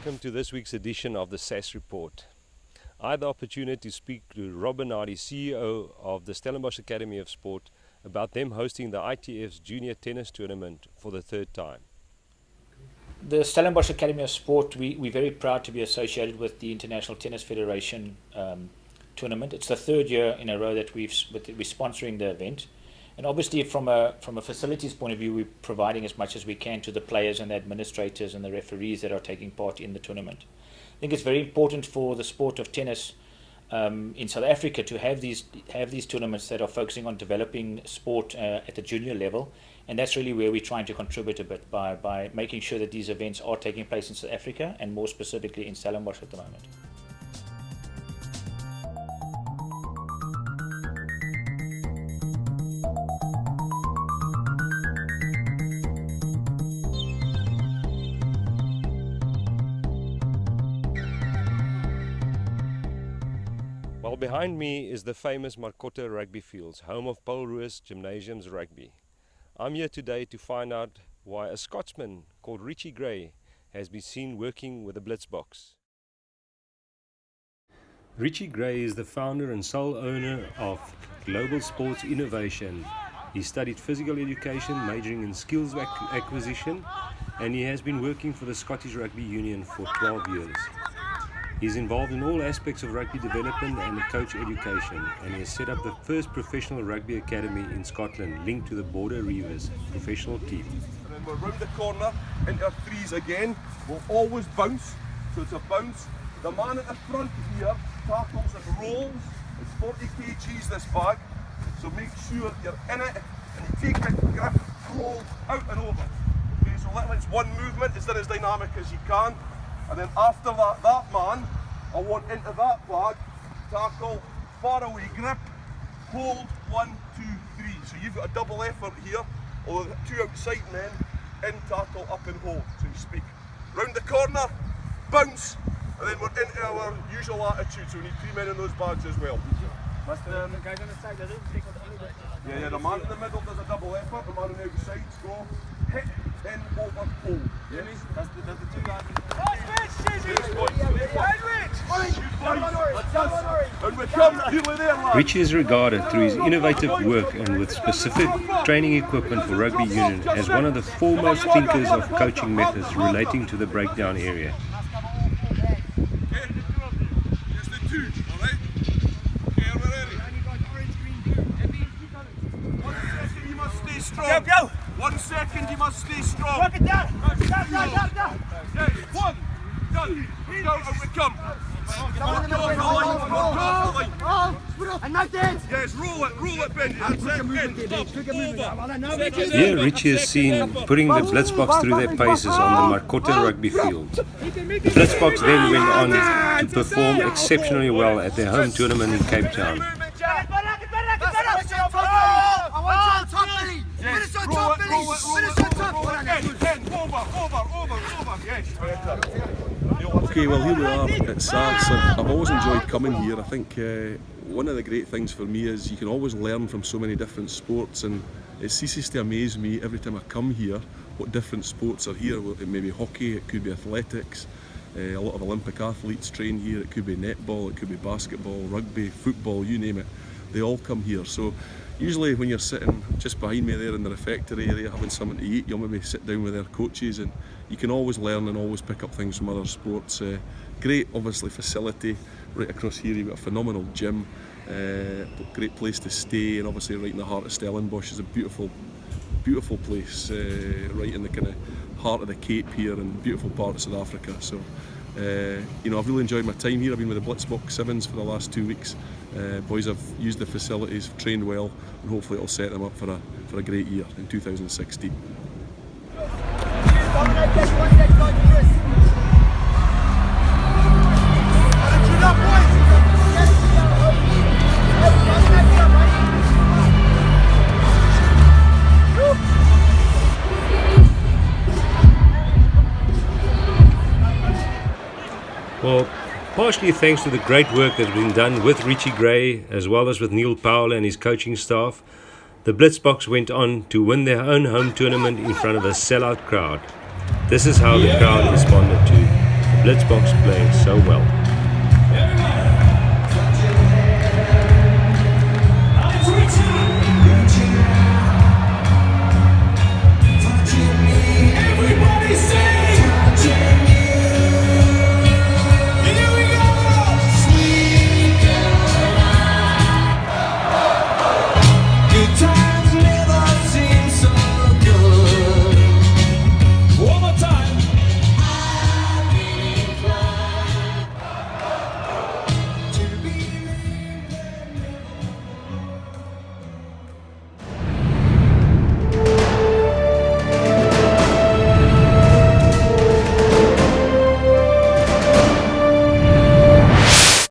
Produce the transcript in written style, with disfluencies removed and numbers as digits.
welcome to this week's edition of the SAS Report. I had the opportunity to speak to Rob Bernardi, CEO of the Stellenbosch Academy of Sport, about them hosting the ITF's Junior Tennis Tournament for the third time. The Stellenbosch Academy of Sport, we're very proud to be associated with the International Tennis Federation tournament. It's the third year in a row that we're sponsoring the event. And obviously from a facilities point of view, we're providing as much as we can to the players and the administrators and the referees that are taking part in the tournament. I think it's very important for the sport of tennis in South Africa to have these tournaments that are focusing on developing sport at the junior level, and that's really where we're trying to contribute a bit by making sure that these events are taking place in South Africa and more specifically in Stellenbosch at the moment. Well, behind me is the famous Marcotte rugby fields, home of Paul Roos Gymnasium's rugby. I'm here today to find out why a Scotsman called Richie Gray has been seen working with a Blitzbox. Richie Gray is the founder and sole owner of Global Sports Innovation. He studied physical education, majoring in skills acquisition, and he has been working for the Scottish Rugby Union for 12 years. He's involved in all aspects of rugby development and the coach education, and he has set up the first professional rugby academy in Scotland linked to the Border Reivers professional team. And then we're round the corner into our threes again. We'll always bounce, so it's a bounce. The man at the front here tackles and rolls. It's 40 kgs this bag, so make sure you're in it and you take it, grip, roll, out and over. Okay, so it's one movement, it's as dynamic as you can. And then after that man, I want into that bag, tackle, far away grip, hold, 1, 2, 3. So you've got a double effort here, although two outside men, in, tackle, up and hold, so you speak. Round the corner, bounce, and then we're into our usual attitude, so we need 3 men in those bags as well. The guys on the side, they don't take on the other. Yeah, the man in the middle does a double effort, the man on the outside go, hit, in, over, hold. Yes? That's the two guys. Richie is regarded through his innovative work and with specific training equipment for rugby union as one of the foremost thinkers of coaching methods relating to the breakdown area. Go! 1 second, you must stay strong. Work it down! Down! Yes, 1, done. Go, out we come. And now dance! Yes, roll it, Benji. That's it. Here Richie is seen putting the Blitzbox through their paces on the Marcotte rugby field. The Blitzbox then went on to perform exceptionally well at their home tournament in Cape Town. Okay, well here we are at SAS. I've always enjoyed coming here. I think one of the great things for me is you can always learn from so many different sports, and it ceases to amaze me every time I come here what different sports are here. It may be hockey, it could be athletics, a lot of Olympic athletes train here, it could be netball, it could be basketball, rugby, football, you name it. They all come here. So usually when you're sitting just behind me there in the refectory area having something to eat, you'll maybe sit down with their coaches, and you can always learn and always pick up things from other sports. Great, obviously, facility right across here. You've got a phenomenal gym, great place to stay, and obviously right in the heart of Stellenbosch is a beautiful place, right in the kind of heart of the Cape here, and beautiful part of South Africa. So I've really enjoyed my time here. I've been with the Blitzbox Sevens for the last 2 weeks. Boys have used the facilities, trained well, and hopefully it'll set them up for a great year in 2016. Well, partially thanks to the great work that's been done with Richie Gray as well as with Neil Powell and his coaching staff, the Blitzbox went on to win their own home tournament in front of a sellout crowd. This is how the crowd responded to Blitzboks play so well.